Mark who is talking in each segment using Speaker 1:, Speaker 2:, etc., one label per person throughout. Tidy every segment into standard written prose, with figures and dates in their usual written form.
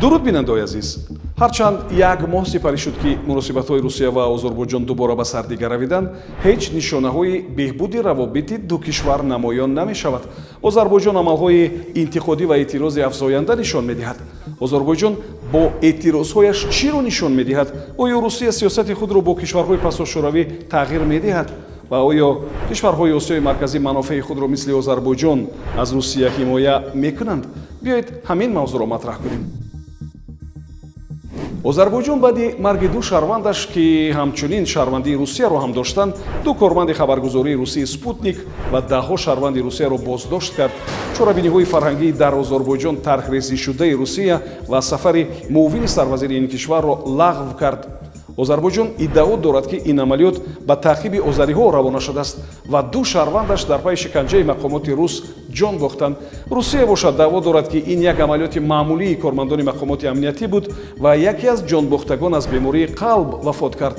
Speaker 1: дуруд бинандаи азиз, ҳарчанд як моҳ сипарӣ шуд ки муносибатҳои Русия ва Озарбойҷон дубора ба сардига равиданд, ҳеҷ нишонаҳои беҳбуди равобити ду кишвар намоён намешавад. Озарбойҷон амалҳои интиқодӣ ва эътирози афзоянда нишон медиҳад. Озарбойҷон бо эътирозҳояш чиро нишон медиҳад? Оё Русия сиёсати худро бо кишварҳои пасошӯравӣ тағйир медиҳад? ва оё кишварҳои Осиёи марказӣ манофеи худро мисли Озарбойҷон аз Русия ҳимоя мекунанд? Биёед ҳамин мавзӯъро матраҳ кунем. Озарбойҷон баъди марги ду шаҳрвандаш, ки ҳамчунин шаҳрвандии Русияро ҳам доштанд, ду корманди хабаргузории Русии Спутник ва даҳҳо шаҳрванди Русияро боздошт кард. Чорабиниҳои фарҳангии дар Озарбойҷон тархрезишудаи Русия ва сафари муовини сарвазири ин кишварро лағв кард. Озарбойҷон иддао дорад ки ин амалиёт ба таъқиби озариҳо равона шудааст ва ду шаҳрвандаш дар пайи шиканҷаи мақомоти рус ҷон бохтанд. Русия бошад даъво дорад ки ин як амалиёти маъмулии кормандони мақомоти амниятӣ буд ва яке аз ҷонбохтагон аз бемории қалб вафот кард.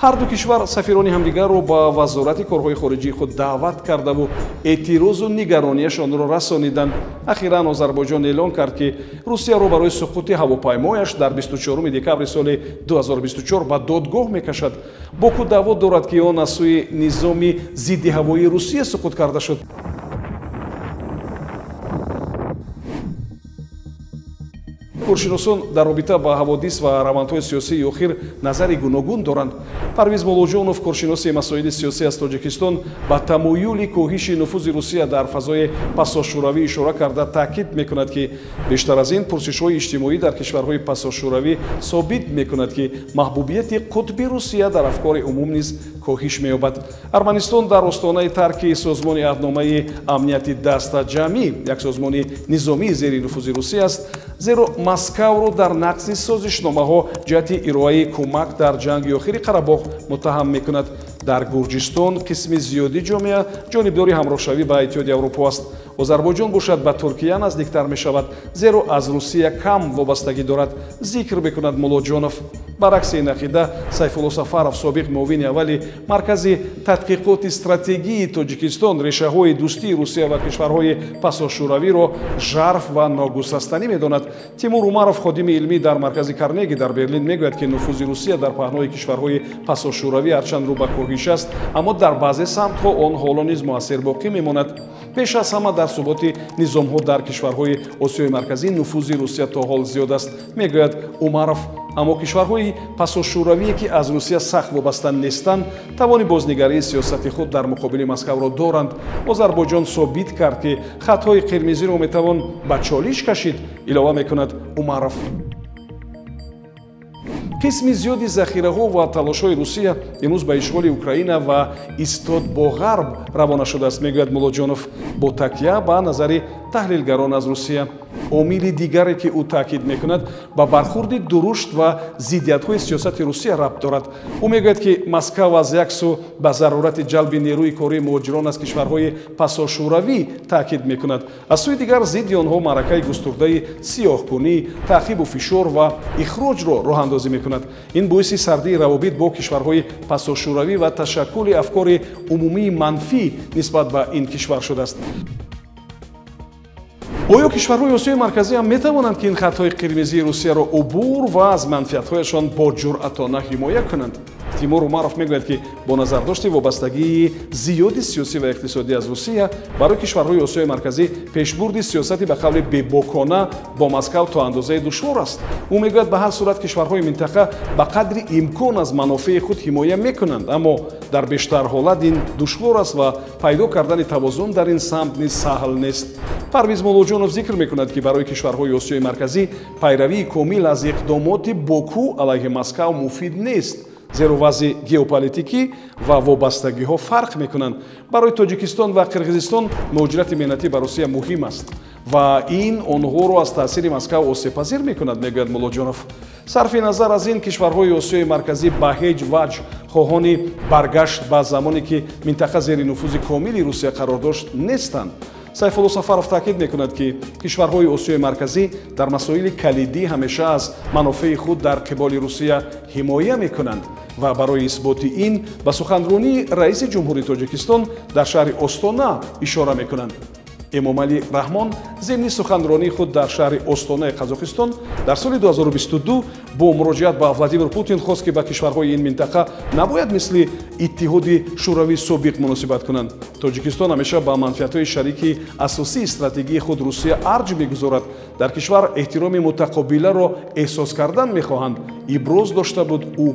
Speaker 1: ҳар ду кишвар сафирони ҳамдигарро ба вазорати корҳои хориҷии худ даъват кардаву эътирозу нигаронияшонро расониданд. Ахиран Озарбойҷон эълон кард ки Русияро барои суқути ҳавопаймояш дар 24 декабри соли 2024 ба додгоҳ мекашад. Боку даъво дорад ки он аз сӯи низоми зидди ҳавоии Русия суқут карда шуд. куршиносон дар робита ба ҳаводис ва равандҳои сиёсии охир назари гуногун доранд. Парвиз Молоҷонов, куршиноси масоили сиёсӣ аз Тоҷикистон, ба тамоюли коҳиши нуфузи Русия дар фазои пасошӯравӣ ишора карда таъкид мекунад ки бештар аз ин пурсишҳои иҷтимоӣ дар кишварҳои пасошӯравӣ собит мекунад ки маҳбубияти қутби Русия дар афкори умум низ коҳиш меёбад. Арманистон дар остонаи тарки созмони аҳдномаи амнияти дастаҷамӣ, як созмони низомии зери нуфузи Русия аст, зеро Москавро дар нақзи созишномаҳо ҷиҳати ироаи кӯмак дар ҷанги охири Қарабоғ муттаҳам мекунад. Дар Гурҷистон қисми зиёди ҷомеа ҷонибдори ҳамроҳшавӣ ба Иттиҳоди Аврупо аст. Озарбойҷон бошад ба Туркия наздиктар мешавад, зеро аз Русия кам вобастагӣ дорад, зикр мекунад Молоҷонов. баръакси ин ақида Сайфулло Сафаров, собиқ муовини аввали маркази тадқиқоти стратегии Тоҷикистон, решаҳои дӯстии Русия ва кишварҳои пасошӯравиро жарф ва ногусастанӣ медонад. Тимур Умаров, ходими илмӣ дар маркази Карнеги дар Берлин, мегӯяд ки нуфузи Русия дар паҳнои кишварҳои пасошӯравӣ ҳарчанд рӯ ба коҳиш аст, аммо дар баъзе самтҳо он ҳоло низ муассир боқӣ мемонад. пеш аз ҳама дар суботи низомҳо дар кишварҳои Осиёи марказӣ нуфузи Русия то ҳол зиёд аст, мегӯяд Умаров. аммо кишварҳои пасошӯравие ки аз Русия сахт вобаста нестанд, тавони бознигарии сиёсати худ дар муқобили Москавро доранд. Озарбойҷон собит кард ки хатҳои қирмизиро метавон ба чолиш кашид, илова мекунад Умаров. қисми зиёди захираҳо ва талошҳои Русия имрӯз ба ишғоли Украина ва истод бо ғарб равона шудааст, мегӯяд Молоҷонов бо такя ба назари таҳлилгарон аз Русия. омили дигаре ки ӯ таъкид мекунад ба бархурди дурушт ва зиддиятҳои сиёсати Русия рабт дорад. ӯ мегӯяд ки Москва аз як сӯ ба зарурати ҷалби нерӯи кории муҳоҷирон аз кишварҳои пасошӯравӣ таъкид мекунад, аз сӯи дигар зидди онҳо маъракаи густурдаи сиёҳкунӣ, таъқибу фишор ва ихроҷро роҳандозӣ мекунад. ин боиси сардии равобит бо кишварҳои пасошӯравӣ ва ташаккули афкори умумии манфӣ нисбат ба ин кишвар шудааст. оё кишварҳои Осиёи марказӣ ҳам метавонанд ки ин хатҳои қирмизии Русияро убур ва аз манфиатҳояшон бо ҷуръатона ҳимоя кунанд? Тимур Умаров мегӯяд ки бо назардошти вобастагии зиёди сиёсӣ ва иқтисодӣ аз Русия барои кишварҳои Осиёи марказӣ пешбурди сиёсати ба қавли бебокона бо Москав то андозае душвор аст. ӯ мегӯяд ба ҳар сурат кишварҳои минтақа ба қадри имкон аз манофеи худ ҳимоя мекунанд, аммо дар бештар ҳолат ин душвор аст ва пайдо кардани тавозун дар ин самт низ саҳл нест. Парвиз Молоҷонов зикр мекунад ки барои кишварҳои Осиёи марказӣ пайравии комил аз иқдомоти Боку алайҳи Москав муфид нест, зеро вазъи геополитикӣ ва вобастагиҳо фарқ мекунанд. барои Тоҷикистон ва Қирғизистон муҳоҷирати меҳнатӣ ба Русия муҳим аст ва ин онҳоро аз таъсири Москав осебпазир мекунад, мегӯяд Молоҷонов. сарфи назар аз ин кишварҳои Осиёи марказӣ ба ҳеҷ ваҷ хоҳони баргашт ба замоне ки минтақа зери нуфузи комили Русия қарор дошт нестанд. Сайфулло Сафаров таъкид мекунад ки кишварҳои Осиёи марказӣ дар масоили калидӣ ҳамеша аз манофеи худ дар қиболи Русия ҳимоя мекунанд ва барои исботи ин ба суханронии раиси ҷумҳури Тоҷикистон дар шаҳри Остона ишора мекунанд. эмомалӣ раҳмон зимни суханронии худ дар шаҳри остонаи қазоқистон дар соли 2022 бо муроҷиат ба Владимир Путин хост ки ба кишварҳои ин минтақа набояд мисли иттиҳоди шӯравии собиқ муносибат кунанд. Тоҷикистон ҳамеша ба манфиатҳои шарики асосии стратегии худ Русия арҷ мегузорад. Дар кишвар эҳтироми мутақобиларо эҳсос кардан мехоҳанд, иброз дошта буд ӯ.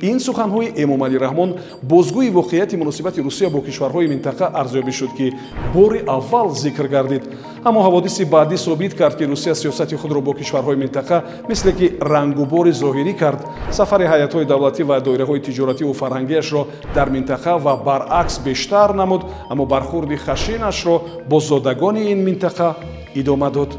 Speaker 1: ин суханҳои эмомалӣ раҳмон бозгӯи воқеияти муносибати Русия бо кишварҳои минтақа арзёбӣ шуд ки бори аввал зикр гардид. аммо ҳаводиси баъдӣ собит кард ки Русия сиёсати худро бо кишварҳои минтақа мисле ки рангубори зоҳирӣ кард. сафари ҳайатҳои давлатӣ ва доираҳои тиҷоративу фарҳангиашро дар минтақа ва баръакс бештар намуд, аммо бархурди хашинашро бо зодагони ин минтақа идома дод.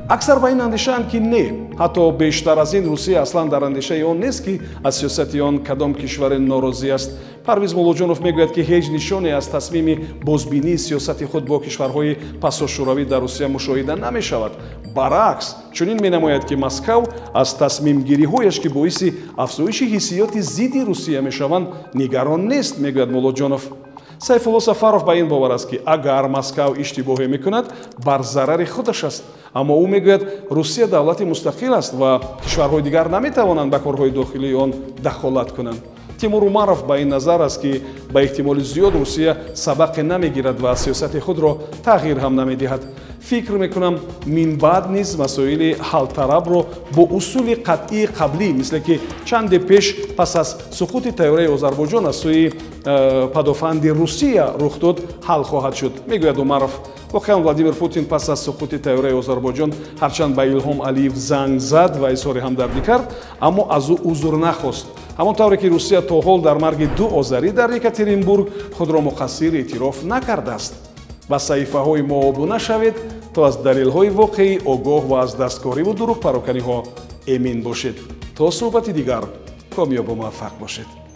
Speaker 1: аксар ба ин андешаанд ки не, ҳатто бештар аз ин Русия аслан дар андешаи он нест ки аз сиёсати он кадом кишваре норозӣ аст. Парвиз Молоҷонов мегӯяд ки ҳеҷ нишоне аз тасмими бозбинии сиёсати худ бо кишварҳои пасошӯравӣ дар Русия мушоҳида намешавад. баръакс, чунин менамояд ки Москав аз тасмимгириҳояш ки боиси афзоиши ҳиссиёти зидди Русия мешаванд нигарон нест, мегӯяд Молоҷонов. Сайфулло Сафаров ба ин бовар аст ки агар Москав иштибоҳе мекунад, бар зарари худаш аст. аммо ӯ мегӯяд Русия давлати мустақил аст ва кишварҳои дигар наметавонанд ба корҳои дохилии он дахолат кунанд. Тимур Умаров ба ин назар аст ки ба эҳтимоли зиёд Русия сабақе намегирад ва сиёсати худро тағйир ҳам намедиҳад. фикр мекунам минбаъд низ масоили ҳалтарабро бо усули қатъии қаблӣ, мисле ки чанде пеш пас аз суқути тайёраи Озарбойҷон аз сӯи падофанди Русия рух дод, ҳал хоҳад шуд, мегӯяд Умаров. воқеан Владимир Путин пас аз суқути тайёраи Озарбойҷон ҳарчанд ба Илҳом Алиев занг зад ва изҳори ҳамдардӣ кард, аммо аз ӯ узр нахост. ҳамон тавре ки Русия то ҳол дар марги ду озарӣ дар Екатеринбург худро муқассир эътироф накардааст. ба саҳифаҳои мо обуна шавед то аз далелҳои воқеӣ огоҳ ва аз дасткориву дурӯғпароканиҳо эмин бошед. то суҳбати дигар, комёбу муваффақ бошед.